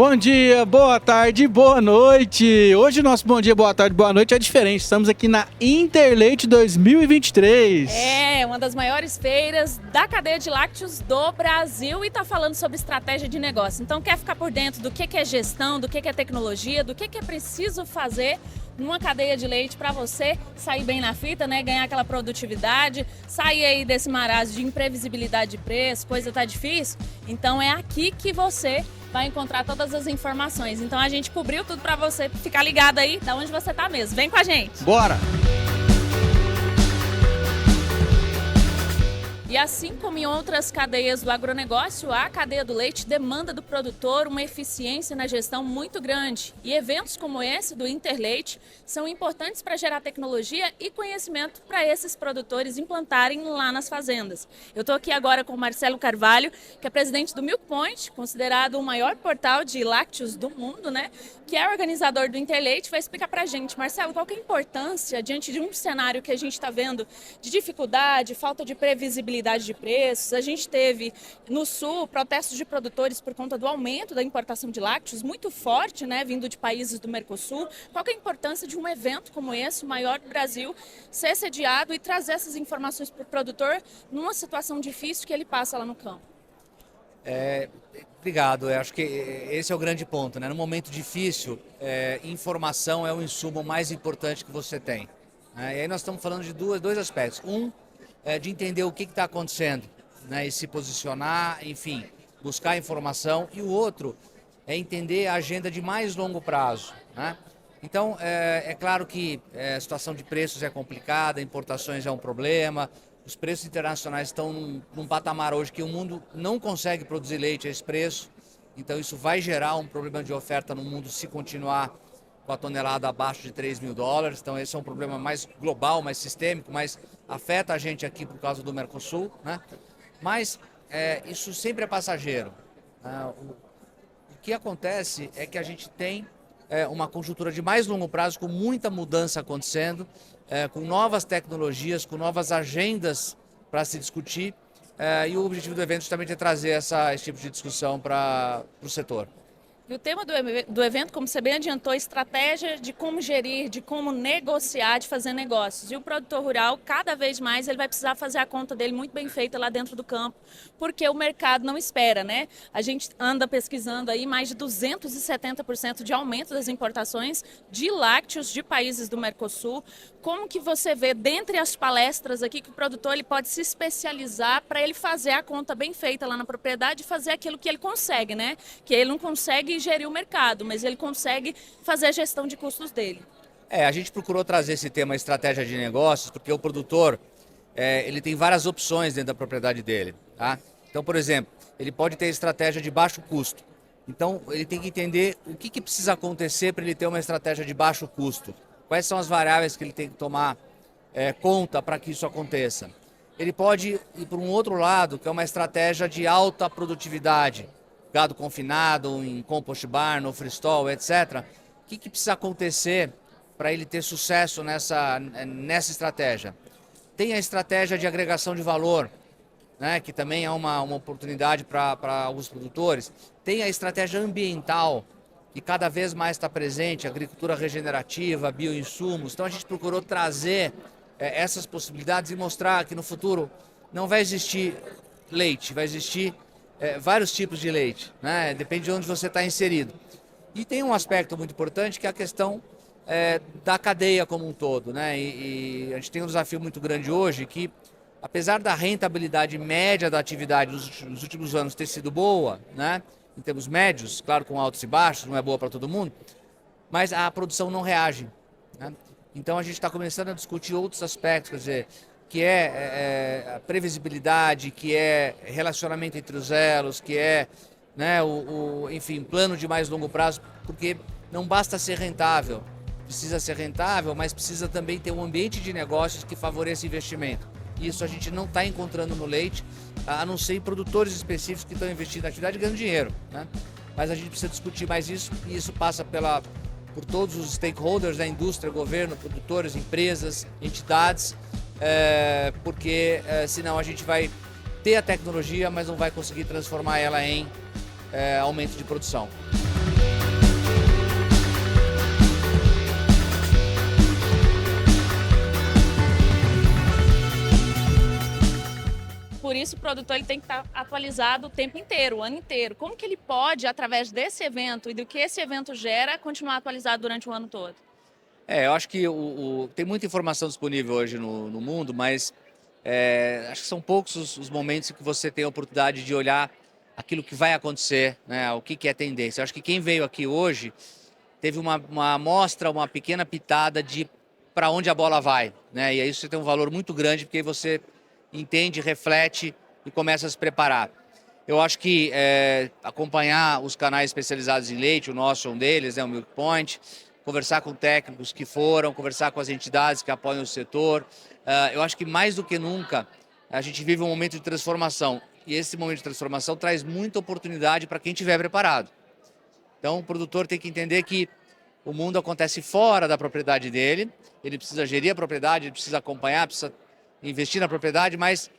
Bom dia, boa tarde, boa noite. Hoje o nosso bom dia, boa tarde, boa noite é diferente. Estamos aqui na Interleite 2023. É, uma das maiores feiras da cadeia de lácteos do Brasil e está falando sobre estratégia de negócio. Então quer ficar por dentro do que é gestão, do que é tecnologia, do que é preciso fazer numa cadeia de leite para você sair bem na fita, né? Ganhar aquela produtividade, sair aí desse marasmo de imprevisibilidade de preço, coisa tá difícil. Então é aqui que você vai encontrar todas as informações. Então a gente cobriu tudo para você ficar ligado aí da onde você tá mesmo. Vem com a gente! Bora! E assim como em outras cadeias do agronegócio, a cadeia do leite demanda do produtor uma eficiência na gestão muito grande. E eventos como esse do Interleite são importantes para gerar tecnologia e conhecimento para esses produtores implantarem lá nas fazendas. Eu estou aqui agora com o Marcelo Carvalho, que é presidente do Milk Point, considerado o maior portal de lácteos do mundo, né? Que é organizador do Interleite, vai explicar para a gente. Marcelo, qual que é a importância diante de um cenário que a gente está vendo de dificuldade, falta de previsibilidade de preços? A gente teve no sul protestos de produtores por conta do aumento da importação de lácteos muito forte, né, vindo de países do Mercosul. Qual que é a importância de um evento como esse, o maior do Brasil, ser sediado e trazer essas informações para o produtor numa situação difícil que ele passa lá no campo? Obrigado, eu acho que esse é o grande ponto, né? No momento difícil, informação é o insumo mais importante que você tem, né? E aí nós estamos falando de dois aspectos. Um, de entender o que está acontecendo, né? E se posicionar, enfim, buscar informação. E o outro é entender a agenda de mais longo prazo, né? Então, é claro que a situação de preços é complicada, importações é um problema. Os preços internacionais estão num patamar hoje que o mundo não consegue produzir leite a esse preço. Então isso vai gerar um problema de oferta no mundo se continuar com a tonelada abaixo de $3.000. Então esse é um problema mais global, mais sistêmico, mas afeta a gente aqui por causa do Mercosul, né? Mas isso sempre é passageiro. O que acontece é que a gente tem uma conjuntura de mais longo prazo com muita mudança acontecendo, com novas tecnologias, com novas agendas para se discutir, e o objetivo do evento justamente é trazer esse tipo de discussão para o setor. E o tema do evento, como você bem adiantou, é estratégia de como gerir, de como negociar, de fazer negócios. E o produtor rural, cada vez mais, ele vai precisar fazer a conta dele muito bem feita lá dentro do campo, porque o mercado não espera, né? A gente anda pesquisando aí mais de 270% de aumento das importações de lácteos de países do Mercosul. Como que você vê, dentre as palestras aqui, que o produtor ele pode se especializar para ele fazer a conta bem feita lá na propriedade e fazer aquilo que ele consegue, né? Que ele não consegue gerir o mercado, mas ele consegue fazer a gestão de custos dele. A gente procurou trazer esse tema estratégia de negócios, porque o produtor ele tem várias opções dentro da propriedade dele, tá? Então, por exemplo, ele pode ter estratégia de baixo custo. Então, ele tem que entender o que precisa acontecer para ele ter uma estratégia de baixo custo. Quais são as variáveis que ele tem que tomar conta para que isso aconteça. Ele pode ir para um outro lado, que é uma estratégia de alta produtividade. Gado confinado, em compost barn, no freestall, etc. O que precisa acontecer para ele ter sucesso nessa estratégia? Tem a estratégia de agregação de valor, né, que também é uma oportunidade para alguns produtores. Tem a estratégia ambiental, que cada vez mais está presente, agricultura regenerativa, bioinsumos. Então a gente procurou trazer essas possibilidades e mostrar que no futuro não vai existir leite, vai existir vários tipos de leite, né? Depende de onde você está inserido. E tem um aspecto muito importante que é a questão da cadeia como um todo, né? E a gente tem um desafio muito grande hoje que, apesar da rentabilidade média da atividade nos últimos anos ter sido boa, né? Em termos médios, claro, com altos e baixos, não é boa para todo mundo, mas a produção não reage, né? Então a gente está começando a discutir outros aspectos, quer dizer, que a previsibilidade, que é relacionamento entre os elos, que né, enfim, plano de mais longo prazo, porque não basta ser rentável, precisa ser rentável, mas precisa também ter um ambiente de negócios que favoreça investimento. Isso a gente não está encontrando no leite, a não ser em produtores específicos que estão investindo na atividade e ganhando dinheiro, né? Mas a gente precisa discutir mais isso, e isso passa por todos os stakeholders da indústria, governo, produtores, empresas, entidades, porque senão a gente vai ter a tecnologia, mas não vai conseguir transformar ela em aumento de produção. por isso o produtor ele tem que estar atualizado o tempo inteiro, o ano inteiro. Como que ele pode, através desse evento e do que esse evento gera, continuar atualizado durante o ano todo? Eu acho que tem muita informação disponível hoje no mundo, mas acho que são poucos os momentos em que você tem a oportunidade de olhar aquilo que vai acontecer, né? O que é tendência. Eu acho que quem veio aqui hoje teve uma amostra, uma pequena pitada de para onde a bola vai, né? E aí isso tem um valor muito grande, porque aí você entende, reflete e começa a se preparar. Eu acho que acompanhar os canais especializados em leite, o nosso é um deles, né, o Milk Point, conversar com técnicos que foram, conversar com as entidades que apoiam o setor. Eu acho que mais do que nunca a gente vive um momento de transformação, e esse momento de transformação traz muita oportunidade para quem estiver preparado. Então o produtor tem que entender que o mundo acontece fora da propriedade dele, ele precisa gerir a propriedade, ele precisa acompanhar, precisa investir na propriedade, mas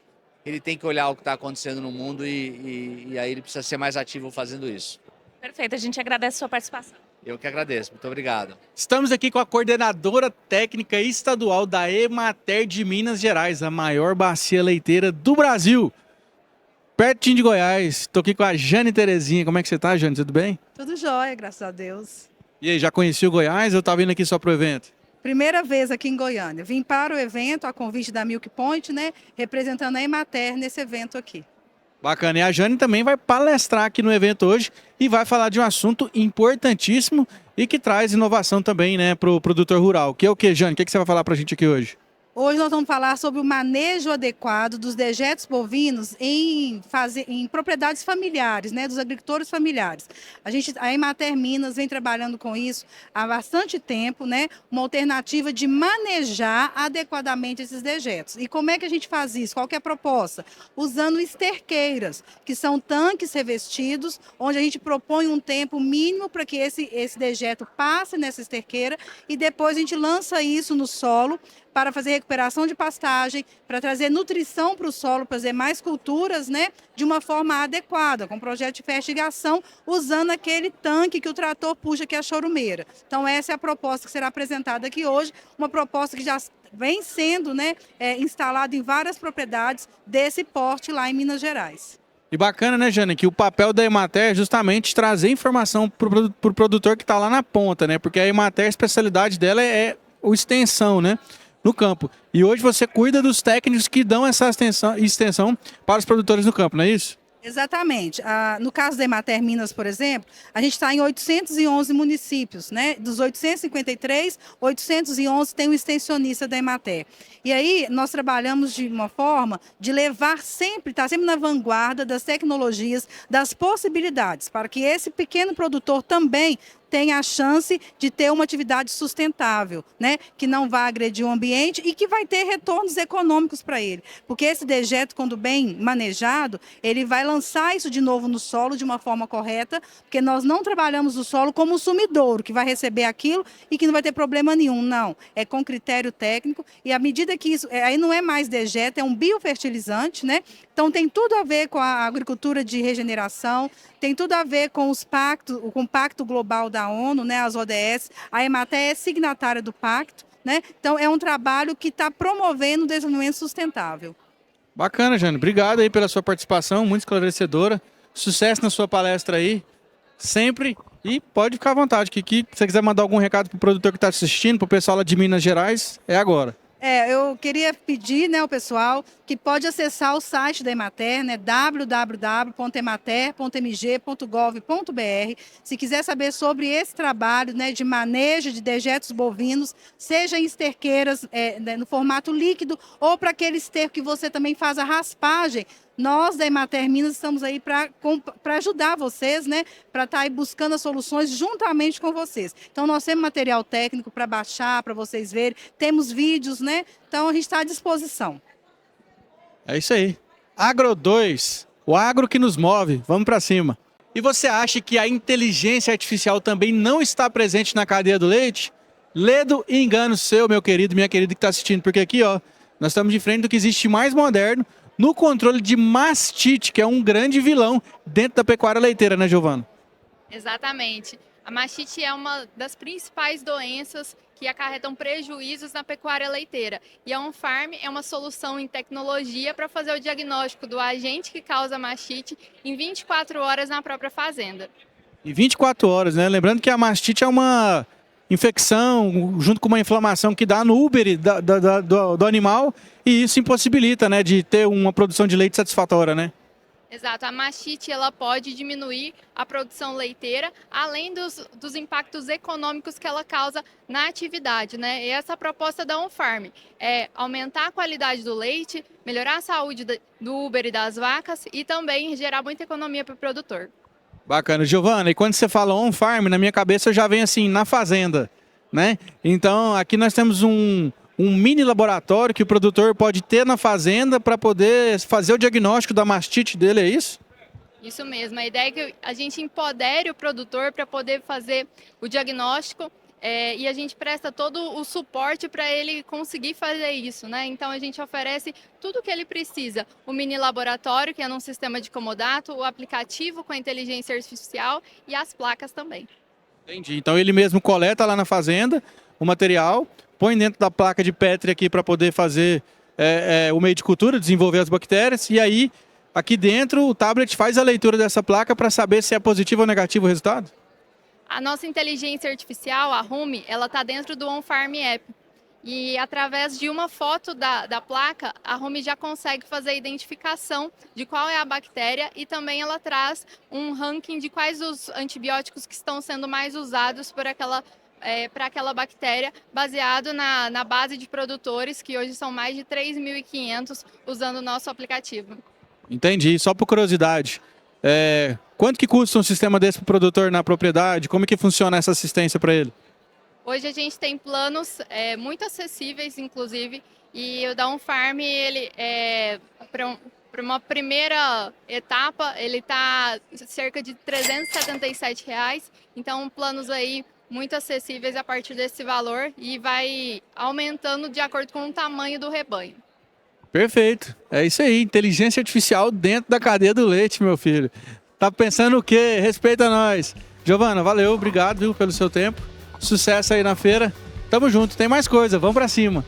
ele tem que olhar o que está acontecendo no mundo e aí ele precisa ser mais ativo fazendo isso. Perfeito, a gente agradece a sua participação. Eu que agradeço, muito obrigado. Estamos aqui com a coordenadora técnica estadual da Emater de Minas Gerais, a maior bacia leiteira do Brasil. Pertinho de Goiás. Estou aqui com a Jane Terezinha. Como é que você está, Jane? Tudo bem? Tudo jóia, graças a Deus. E aí, já conheci o Goiás ou tá vindo aqui só pro evento? Primeira vez aqui em Goiânia. Vim para o evento, a convite da Milk Point, né? Representando a Emater nesse evento aqui. Bacana. E a Jane também vai palestrar aqui no evento hoje e vai falar de um assunto importantíssimo e que traz inovação também, né, pro produtor rural. Que é o que, Jane? O que você vai falar pra gente aqui hoje? Hoje nós vamos falar sobre o manejo adequado dos dejetos bovinos em propriedades familiares, né, dos agricultores familiares. A Emater Minas vem trabalhando com isso há bastante tempo, né, uma alternativa de manejar adequadamente esses dejetos. E como é que a gente faz isso? Qual que é a proposta? Usando esterqueiras, que são tanques revestidos, onde a gente propõe um tempo mínimo para que esse dejeto passe nessa esterqueira e depois a gente lança isso no solo, para fazer recuperação de pastagem, para trazer nutrição para o solo, para fazer mais culturas, né, de uma forma adequada, com projeto de fertigação, usando aquele tanque que o trator puxa, que é a chorumeira. Então essa é a proposta que será apresentada aqui hoje, uma proposta que já vem sendo, né, instalada em várias propriedades desse porte lá em Minas Gerais. E bacana, né, Jane, que o papel da Emater é justamente trazer informação para o produtor que está lá na ponta, né, porque a Emater, a especialidade dela é o extensão, né, no campo. E hoje você cuida dos técnicos que dão essa extensão para os produtores no campo, não é isso? Exatamente. No caso da Emater Minas, por exemplo, a gente está em 811 municípios, né? Dos 853, 811 tem um extensionista da Emater. E aí nós trabalhamos de uma forma de levar sempre, estar sempre na vanguarda das tecnologias, das possibilidades, para que esse pequeno produtor também tenha a chance de ter uma atividade sustentável, né? Que não vai agredir o ambiente e que vai ter retornos econômicos para ele. Porque esse dejeto, quando bem manejado, ele vai lançar isso de novo no solo de uma forma correta, porque nós não trabalhamos o solo como um sumidouro, que vai receber aquilo e que não vai ter problema nenhum. Não, é com critério técnico e à medida que isso, aí não é mais dejeto, é um biofertilizante, né? Então tem tudo a ver com a agricultura de regeneração, tem tudo a ver com com o Pacto Global da ONU, né, as ODS. A Emater é signatária do pacto, né? Então é um trabalho que está promovendo o desenvolvimento sustentável. Bacana, Jane. Obrigado aí pela sua participação, muito esclarecedora. Sucesso na sua palestra aí, sempre. E pode ficar à vontade, que se você quiser mandar algum recado para o produtor que está assistindo, para o pessoal lá de Minas Gerais, é agora. Eu queria pedir, né, ao pessoal que pode acessar o site da Emater, né, www.emater.mg.gov.br. Se quiser saber sobre esse trabalho, né, de manejo de dejetos bovinos, seja em esterqueiras né, no formato líquido ou para aquele esterco que você também faz a raspagem, nós da Emater Minas estamos aí para ajudar vocês, né, para estar aí buscando as soluções juntamente com vocês. Então nós temos material técnico para baixar, para vocês verem, temos vídeos, né? Então a gente está à disposição. É isso aí. Agro 2, o agro que nos move. Vamos para cima. E você acha que a inteligência artificial também não está presente na cadeia do leite? Ledo e engano seu, meu querido, minha querida que está assistindo, porque aqui, ó, nós estamos de frente do que existe mais moderno no controle de mastite, que é um grande vilão dentro da pecuária leiteira, né, Giovana? Exatamente. A mastite é uma das principais doenças que acarretam prejuízos na pecuária leiteira. E a On-Farm é uma solução em tecnologia para fazer o diagnóstico do agente que causa mastite em 24 horas na própria fazenda. E 24 horas, né? Lembrando que a mastite é uma infecção junto com uma inflamação que dá no úbere do animal e isso impossibilita, né, de ter uma produção de leite satisfatória, né? Exato, a mastite ela pode diminuir a produção leiteira, além dos impactos econômicos que ela causa na atividade, né? E essa proposta da On-Farm é aumentar a qualidade do leite, melhorar a saúde do úbere das vacas e também gerar muita economia para o produtor. Bacana. Giovana, e quando você fala on-farm, na minha cabeça já vem assim, na fazenda, né? Então, aqui nós temos um mini laboratório que o produtor pode ter na fazenda para poder fazer o diagnóstico da mastite dele, é isso? Isso mesmo, a ideia é que a gente empodere o produtor para poder fazer o diagnóstico e a gente presta todo o suporte para ele conseguir fazer isso, né? Então a gente oferece tudo o que ele precisa, o mini laboratório, que é num sistema de comodato, o aplicativo com a inteligência artificial e as placas também. Entendi. Então ele mesmo coleta lá na fazenda o material, põe dentro da placa de Petri aqui para poder fazer o meio de cultura, desenvolver as bactérias, e aí aqui dentro o tablet faz a leitura dessa placa para saber se é positivo ou negativo o resultado? A nossa inteligência artificial, a Rumi, ela está dentro do On-Farm App. E através de uma foto da placa, a Rumi já consegue fazer a identificação de qual é a bactéria e também ela traz um ranking de quais os antibióticos que estão sendo mais usados para aquela bactéria, baseado na base de produtores, que hoje são mais de 3.500 usando o nosso aplicativo. Entendi. Só por curiosidade, quanto que custa um sistema desse para o produtor na propriedade? Como que funciona essa assistência para ele? Hoje a gente tem planos muito acessíveis, inclusive, e o da On-Farm, ele para uma primeira etapa, ele está cerca de R$ 377, então planos aí muito acessíveis a partir desse valor e vai aumentando de acordo com o tamanho do rebanho. Perfeito. É isso aí, inteligência artificial dentro da cadeia do leite, meu filho. Tá pensando o quê? Respeita nós. Giovana, valeu, obrigado, viu, pelo seu tempo. Sucesso aí na feira. Tamo junto, tem mais coisa, vamos pra cima.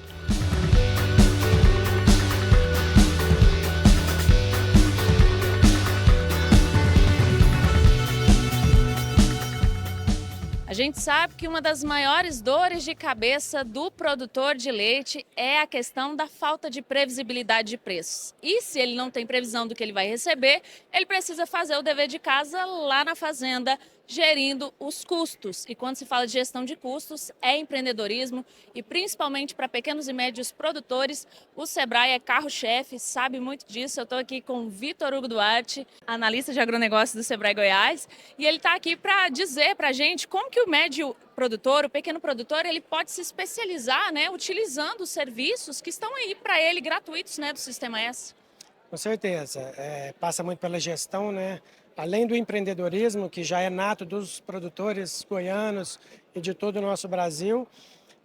A gente sabe que uma das maiores dores de cabeça do produtor de leite é a questão da falta de previsibilidade de preços. E se ele não tem previsão do que ele vai receber, ele precisa fazer o dever de casa lá na fazenda, gerindo os custos. E quando se fala de gestão de custos, é empreendedorismo e principalmente para pequenos e médios produtores, o Sebrae é carro-chefe, sabe muito disso. Eu estou aqui com o Vitor Hugo Duarte, analista de agronegócio do Sebrae Goiás, e ele está aqui para dizer para a gente como que o médio produtor, o pequeno produtor, ele pode se especializar, né, utilizando os serviços que estão aí para ele gratuitos, né, do Sistema S. Com certeza, passa muito pela gestão, né? Além do empreendedorismo, que já é nato dos produtores goianos e de todo o nosso Brasil,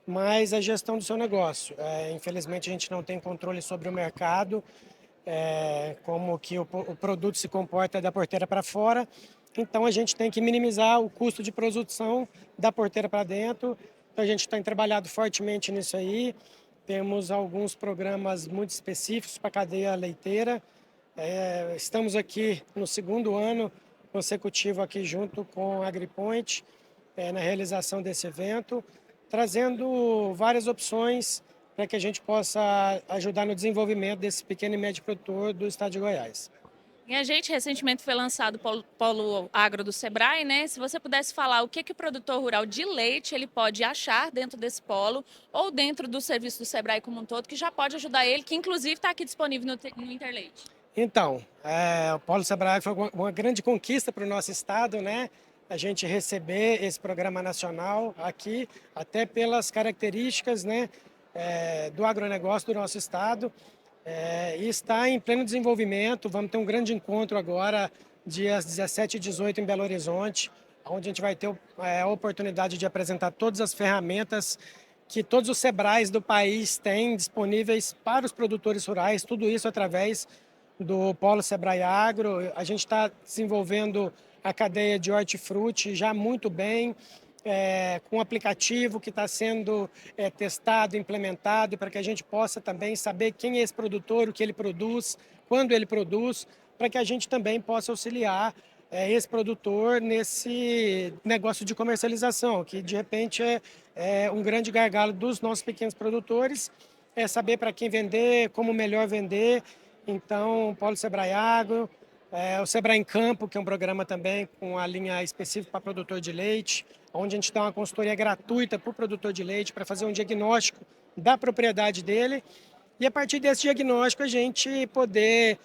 mas a gestão do seu negócio. Infelizmente, a gente não tem controle sobre o mercado, como que o produto se comporta da porteira para fora, então a gente tem que minimizar o custo de produção da porteira para dentro. Então, a gente tem trabalhado fortemente nisso aí, temos alguns programas muito específicos para a cadeia leiteira. Estamos aqui no segundo ano consecutivo aqui junto com a AgriPoint na realização desse evento, trazendo várias opções para que a gente possa ajudar no desenvolvimento desse pequeno e médio produtor do estado de Goiás. E a gente recentemente foi lançado o Polo Agro do Sebrae, né? Se você pudesse falar o que o produtor rural de leite ele pode achar dentro desse polo ou dentro do serviço do Sebrae como um todo, que já pode ajudar ele, que inclusive está aqui disponível no Interleite. Então, o Polo Sebrae foi uma grande conquista para o nosso estado, né? A gente receber esse programa nacional aqui, até pelas características, né, do agronegócio do nosso estado. E está em pleno desenvolvimento. Vamos ter um grande encontro agora, dias 17 e 18 em Belo Horizonte, onde a gente vai ter a oportunidade de apresentar todas as ferramentas que todos os Sebrais do país têm disponíveis para os produtores rurais, tudo isso através do Polo Sebrae Agro. A gente está desenvolvendo a cadeia de hortifruti já muito bem, com um aplicativo que está sendo testado, implementado, para que a gente possa também saber quem é esse produtor, o que ele produz, quando ele produz, para que a gente também possa auxiliar esse produtor nesse negócio de comercialização, que de repente é um grande gargalo dos nossos pequenos produtores, é saber para quem vender, como melhor vender. Então, o Polo Sebrae Agro, o Sebrae em Campo, que é um programa também com a linha específica para produtor de leite, onde a gente dá uma consultoria gratuita para o produtor de leite para fazer um diagnóstico da propriedade dele e a partir desse diagnóstico a gente poder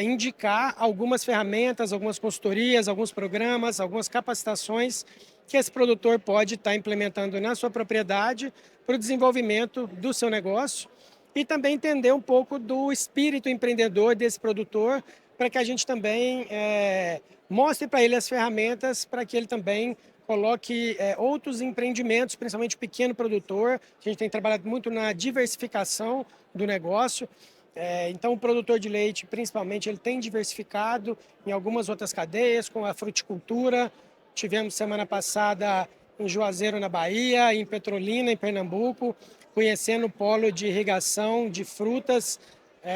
indicar algumas ferramentas, algumas consultorias, alguns programas, algumas capacitações que esse produtor pode estar implementando na sua propriedade para o desenvolvimento do seu negócio e também entender um pouco do espírito empreendedor desse produtor para que a gente também mostre para ele as ferramentas para que ele também coloque outros empreendimentos, principalmente pequeno produtor. A gente tem trabalhado muito na diversificação do negócio. Então, o produtor de leite, principalmente, ele tem diversificado em algumas outras cadeias, com a fruticultura. Tivemos semana passada em Juazeiro, na Bahia, em Petrolina, em Pernambuco, conhecendo o polo de irrigação de frutas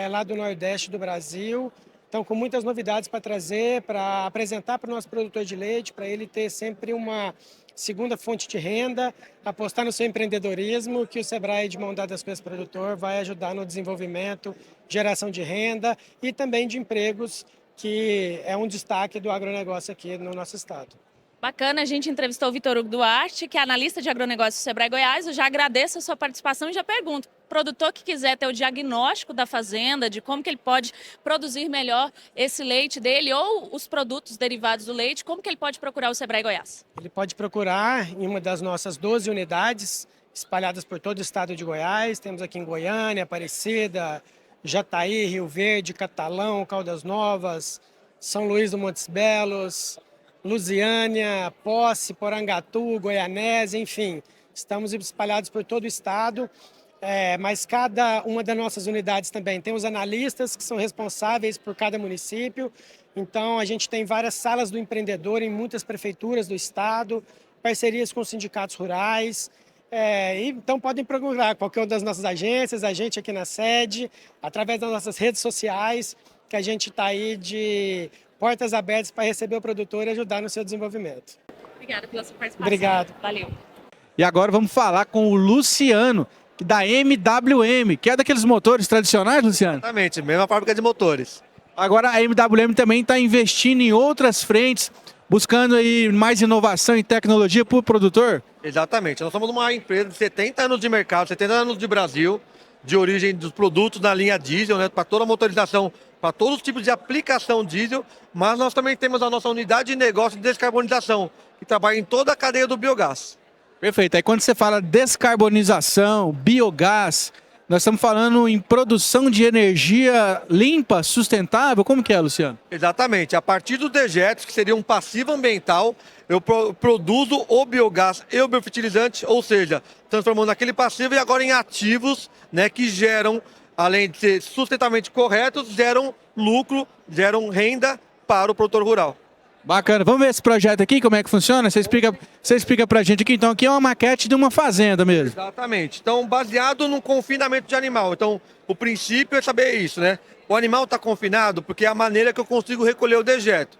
lá do Nordeste do Brasil. Então, com muitas novidades para trazer, para apresentar para o nosso produtor de leite, para ele ter sempre uma segunda fonte de renda, apostar no seu empreendedorismo, que o Sebrae, de mão dadas com esse produtor, vai ajudar no desenvolvimento, geração de renda e também de empregos, que é um destaque do agronegócio aqui no nosso estado. Bacana, a gente entrevistou o Vitor Hugo Duarte, que é analista de agronegócio do Sebrae Goiás. Eu já agradeço a sua participação e já pergunto, produtor que quiser ter o diagnóstico da fazenda, de como que ele pode produzir melhor esse leite dele ou os produtos derivados do leite, como que ele pode procurar o Sebrae Goiás? Ele pode procurar em uma das nossas 12 unidades, espalhadas por todo o estado de Goiás. Temos aqui em Goiânia, Aparecida, Jataí, Rio Verde, Catalão, Caldas Novas, São Luís do Montes Belos, Lusiânia, Posse, Porangatu, Goianésia, enfim, estamos espalhados por todo o estado, mas cada uma das nossas unidades também tem os analistas que são responsáveis por cada município, então a gente tem várias salas do empreendedor em muitas prefeituras do estado, parcerias com sindicatos rurais, então podem procurar qualquer uma das nossas agências, a gente aqui na sede, através das nossas redes sociais, que a gente está aí de portas abertas para receber o produtor e ajudar no seu desenvolvimento. Obrigada pela sua participação. Obrigado. Valeu. E agora vamos falar com o Luciano, da MWM, que é daqueles motores tradicionais, Luciano? Exatamente, mesma fábrica de motores. Agora a MWM também está investindo em outras frentes, buscando aí mais inovação e tecnologia para o produtor? Exatamente, nós somos uma empresa de 70 anos de mercado, 70 anos de Brasil, de origem dos produtos na linha diesel, né, para toda a motorização, para todos os tipos de aplicação diesel, mas nós também temos a nossa unidade de negócio de descarbonização, que trabalha em toda a cadeia do biogás. Perfeito. Aí quando você fala descarbonização, biogás, nós estamos falando em produção de energia limpa, sustentável, como que é, Luciano? Exatamente, a partir dos dejetos, que seria um passivo ambiental, eu produzo o biogás e o biofertilizante, ou seja, transformando aquele passivo e agora em ativos, né, que geram, além de ser sustentavelmente corretos, geram lucro, geram renda para o produtor rural. Bacana. Vamos ver esse projeto aqui, como é que funciona? Você explica pra gente aqui. Então, aqui é uma maquete de uma fazenda mesmo. Exatamente. Então, baseado no confinamento de animal. Então, o princípio é saber isso, né? O animal está confinado porque é a maneira que eu consigo recolher o dejeto.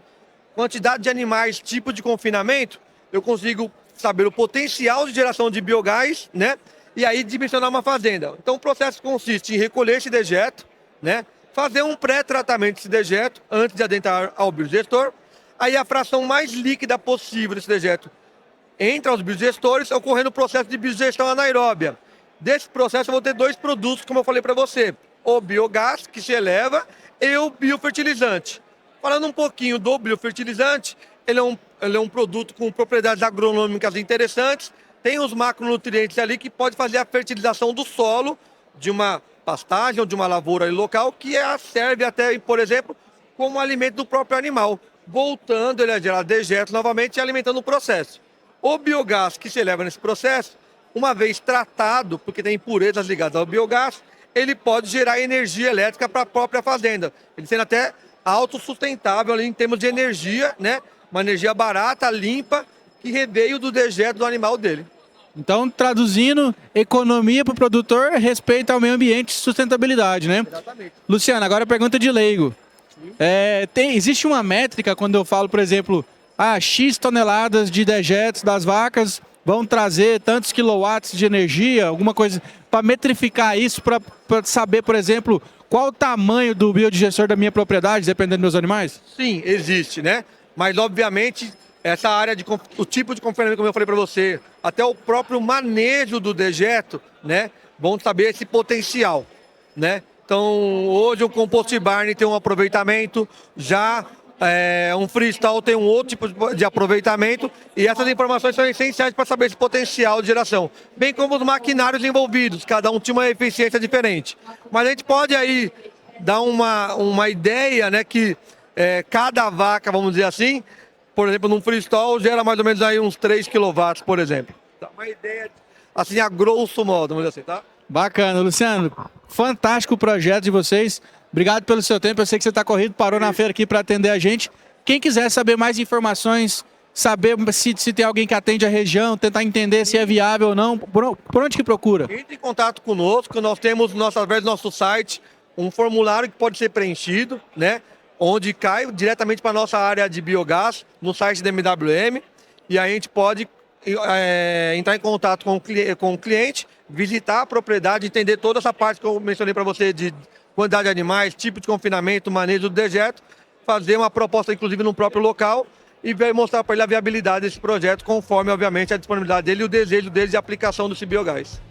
Quantidade de animais, tipo de confinamento, eu consigo saber o potencial de geração de biogás, né? E aí dimensionar uma fazenda. Então, o processo consiste em recolher esse dejeto, né? Fazer um pré-tratamento desse dejeto antes de adentrar ao biodigestor. Aí a fração mais líquida possível desse dejeto entra aos biodigestores, ocorrendo o processo de biodigestão anaeróbia. Desse processo eu vou ter dois produtos, como eu falei para você. O biogás, que se eleva, e o biofertilizante. Falando um pouquinho do biofertilizante, ele é um produto com propriedades agronômicas interessantes, tem os macronutrientes ali que pode fazer a fertilização do solo de uma pastagem ou de uma lavoura ali local, que serve até, por exemplo, como alimento do próprio animal, voltando ele a gerar dejetos novamente e alimentando o processo. O biogás que se eleva nesse processo, uma vez tratado, porque tem impurezas ligadas ao biogás, ele pode gerar energia elétrica para a própria fazenda, ele sendo até autossustentável ali em termos de energia, né, Uma energia barata, limpa, que reveio do dejeto do animal dele. Então, traduzindo, economia para o produtor, respeito ao meio ambiente e sustentabilidade, né? Exatamente. Luciano, agora pergunta de leigo. Existe uma métrica quando eu falo, por exemplo, X toneladas de dejetos das vacas vão trazer tantos quilowatts de energia, alguma coisa, para metrificar isso, para saber, por exemplo, qual o tamanho do biodigestor da minha propriedade, dependendo dos meus animais? Sim, existe, né? Mas, obviamente, essa área o tipo de confinamento, como eu falei para você, até o próprio manejo do dejeto, né? Vão saber esse potencial, né? Então, hoje o compost barn tem um aproveitamento, já um freestyle tem um outro tipo de aproveitamento, e essas informações são essenciais para saber esse potencial de geração. Bem como os maquinários envolvidos, cada um tinha uma eficiência diferente. Mas a gente pode aí dar uma ideia, né, que cada vaca, vamos dizer assim, por exemplo, num freestyle gera mais ou menos aí uns 3 kW, por exemplo. Dá uma ideia, assim, a grosso modo, vamos dizer assim, tá? Bacana, Luciano. Fantástico o projeto de vocês. Obrigado pelo seu tempo. Eu sei que você está corrido, parou na feira aqui para atender a gente. Quem quiser saber mais informações, saber se tem alguém que atende a região, tentar entender se é viável ou não, por onde que procura? Entre em contato conosco, nós temos, através do nosso site, um formulário que pode ser preenchido, né? Onde cai diretamente para a nossa área de biogás, no site da MWM, e aí a gente pode entrar em contato com o cliente, visitar a propriedade, entender toda essa parte que eu mencionei para você de quantidade de animais, tipo de confinamento, manejo do dejeto, fazer uma proposta, inclusive, no próprio local e mostrar para ele a viabilidade desse projeto, conforme, obviamente, a disponibilidade dele e o desejo dele de aplicação desse biogás.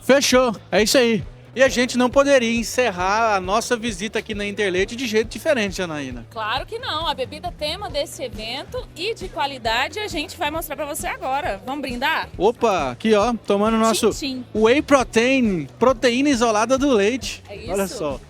Fechou, é isso aí. E a gente não poderia encerrar a nossa visita aqui na Interleite de jeito diferente, Janaína. Claro que não. A bebida tema desse evento e de qualidade a gente vai mostrar para você agora. Vamos brindar? Opa, aqui ó, tomando o nosso Tchim, tchim. Whey Protein, proteína isolada do leite. É isso. Olha só.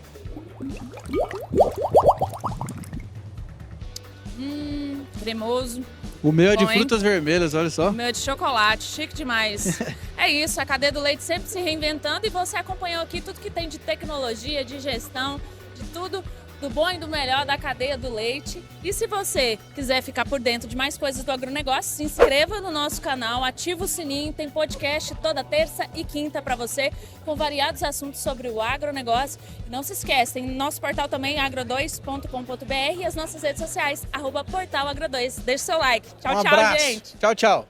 Cremoso. O meu é de Bom, hein? frutas vermelhas, olha só. O meu é de chocolate, chique demais. É isso, a cadeia do leite sempre se reinventando e você acompanhou aqui tudo que tem de tecnologia, de gestão, de tudo do bom e do melhor da cadeia do leite. E se você quiser ficar por dentro de mais coisas do agronegócio, se inscreva no nosso canal, ativa o sininho, tem podcast toda terça e quinta para você, com variados assuntos sobre o agronegócio. E não se esqueça, tem no nosso portal também, agro2.com.br e as nossas redes sociais, @portalagro2. Deixe seu like. Tchau, Um tchau, abraço. gente. Tchau, tchau.